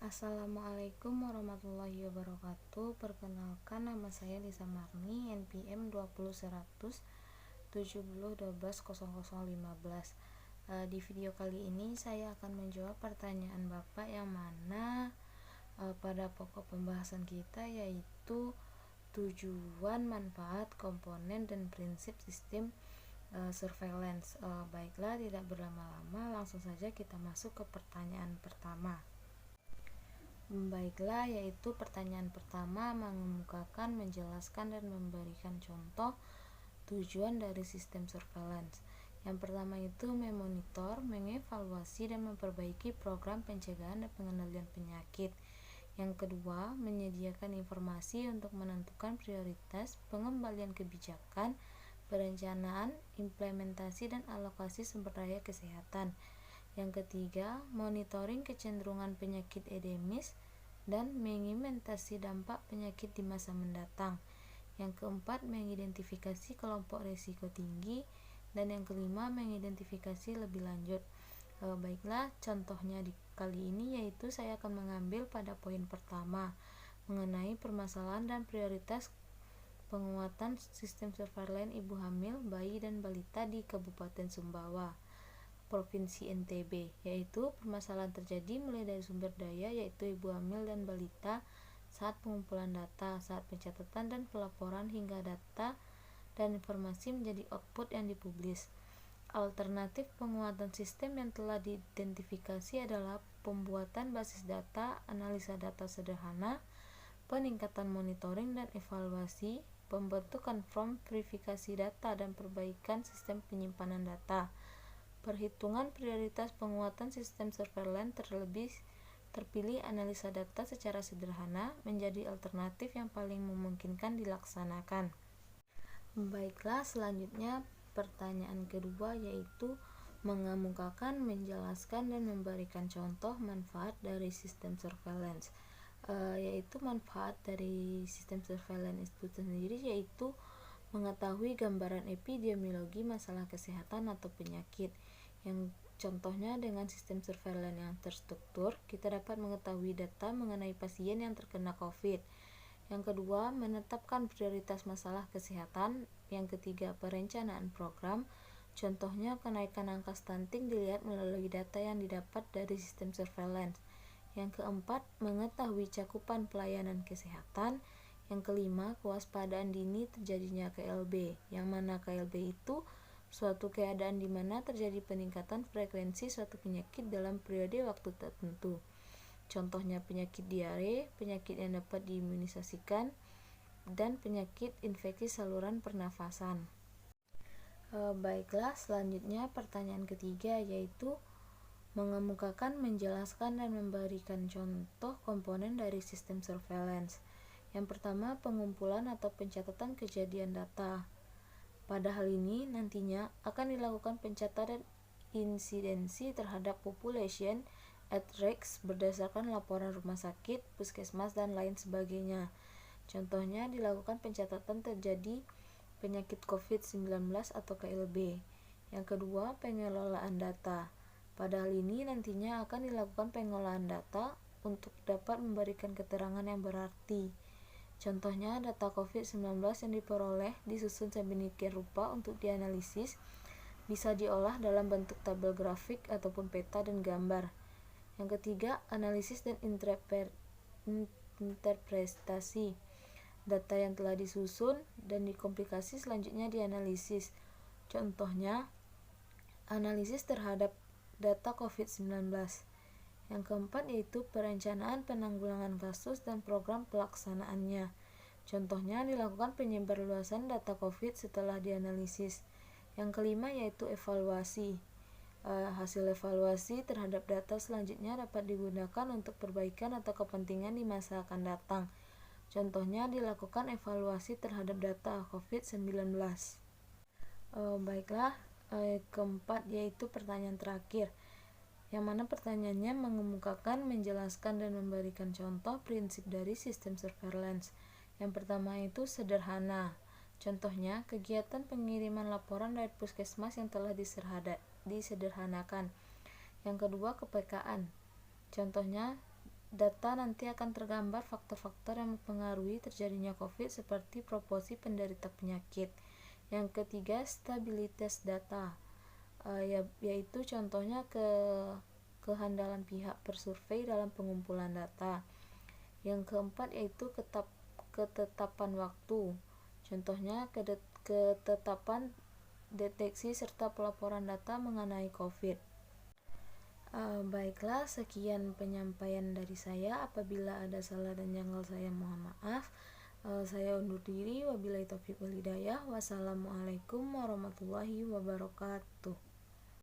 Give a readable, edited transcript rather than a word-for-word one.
Assalamualaikum warahmatullahi wabarakatuh. Perkenalkan, nama saya Lisa Marni, NPM 20170120015. Di video kali ini saya akan menjawab pertanyaan Bapak yang mana pada pokok pembahasan kita yaitu tujuan, manfaat, komponen, dan prinsip sistem surveillance. Baiklah, tidak berlama-lama, langsung saja kita masuk ke pertanyaan pertama. Baiklah, yaitu pertanyaan pertama mengemukakan, menjelaskan, dan memberikan contoh tujuan dari sistem surveillance. Yang pertama itu memonitor, mengevaluasi, dan memperbaiki program pencegahan dan pengendalian penyakit. Yang kedua, menyediakan informasi untuk menentukan prioritas, pengembalian kebijakan, perencanaan, implementasi, dan alokasi sumber daya kesehatan. Yang ketiga, monitoring kecenderungan penyakit endemis dan mengimitasi dampak penyakit di masa mendatang. Yang keempat, mengidentifikasi kelompok risiko tinggi. Dan yang kelima, mengidentifikasi lebih lanjut. Baiklah, contohnya di kali ini yaitu saya akan mengambil pada poin pertama mengenai permasalahan dan prioritas penguatan sistem surveillance ibu hamil, bayi, dan balita di Kabupaten Sumbawa, Provinsi NTB, yaitu permasalahan terjadi mulai dari sumber daya yaitu ibu hamil dan balita saat pengumpulan data, saat pencatatan dan pelaporan hingga data dan informasi menjadi output yang dipublis. Alternatif penguatan sistem yang telah diidentifikasi adalah pembuatan basis data, analisa data sederhana, peningkatan monitoring dan evaluasi, pembentukan form verifikasi data dan perbaikan sistem penyimpanan data. Perhitungan prioritas penguatan sistem surveillance terpilih analisa data secara sederhana menjadi alternatif yang paling memungkinkan dilaksanakan. Baiklah, selanjutnya pertanyaan kedua yaitu mengemukakan, menjelaskan, dan memberikan contoh manfaat dari sistem surveillance. Yaitu manfaat dari sistem surveillance itu sendiri yaitu mengetahui gambaran epidemiologi masalah kesehatan atau penyakit. Yang contohnya dengan sistem surveillance yang terstruktur, kita dapat mengetahui data mengenai pasien yang terkena COVID. Yang kedua, menetapkan prioritas masalah kesehatan. Yang ketiga, perencanaan program. Contohnya, kenaikan angka stunting dilihat melalui data yang didapat dari sistem surveillance. Yang keempat, mengetahui cakupan pelayanan kesehatan. Yang kelima, kewaspadaan dini terjadinya KLB, yang mana KLB itu suatu keadaan di mana terjadi peningkatan frekuensi suatu penyakit dalam periode waktu tertentu. Contohnya penyakit diare, penyakit yang dapat diimunisasikan, dan penyakit infeksi saluran pernafasan. Baiklah, selanjutnya pertanyaan ketiga yaitu mengemukakan, menjelaskan, dan memberikan contoh komponen dari sistem surveillance. Yang pertama, pengumpulan atau pencatatan kejadian data. Pada hal ini nantinya akan dilakukan pencatatan insidensi terhadap population at risk berdasarkan laporan rumah sakit, puskesmas, dan lain sebagainya. Contohnya dilakukan pencatatan terjadi penyakit COVID-19 atau KLB. Yang kedua, pengelolaan data. Pada hal ini nantinya akan dilakukan pengolahan data untuk dapat memberikan keterangan yang berarti. Contohnya data COVID-19 yang diperoleh disusun sedemikian rupa untuk dianalisis, bisa diolah dalam bentuk tabel grafik ataupun peta dan gambar. Yang ketiga, analisis dan interpretasi. Data yang telah disusun dan dikomplikasi selanjutnya dianalisis. Contohnya, analisis terhadap data COVID-19. Yang keempat yaitu perencanaan penanggulangan kasus dan program pelaksanaannya. Contohnya dilakukan penyebarluasan data COVID setelah dianalisis. Yang kelima yaitu evaluasi. Hasil evaluasi terhadap data selanjutnya dapat digunakan untuk perbaikan atau kepentingan di masa akan datang. Contohnya dilakukan evaluasi terhadap data COVID-19. Baiklah, keempat yaitu pertanyaan terakhir, yang mana pertanyaannya mengemukakan, menjelaskan, dan memberikan contoh prinsip dari sistem surveillance. Yang pertama itu sederhana. Contohnya, kegiatan pengiriman laporan dari puskesmas yang telah disederhanakan. Yang kedua, kepekaan. Contohnya, data nanti akan tergambar faktor-faktor yang mempengaruhi terjadinya COVID seperti proporsi penderita penyakit. Yang ketiga, stabilitas data, yaitu contohnya kehandalan pihak bersurvei dalam pengumpulan data. Yang keempat yaitu ketetapan waktu, contohnya ketetapan deteksi serta pelaporan data mengenai COVID. Baiklah, sekian penyampaian dari saya. Apabila ada salah dan janggal, saya mohon maaf. Saya undur diri. Wabillahi taufiq wal hidayah. Wassalamualaikum warahmatullahi wabarakatuh.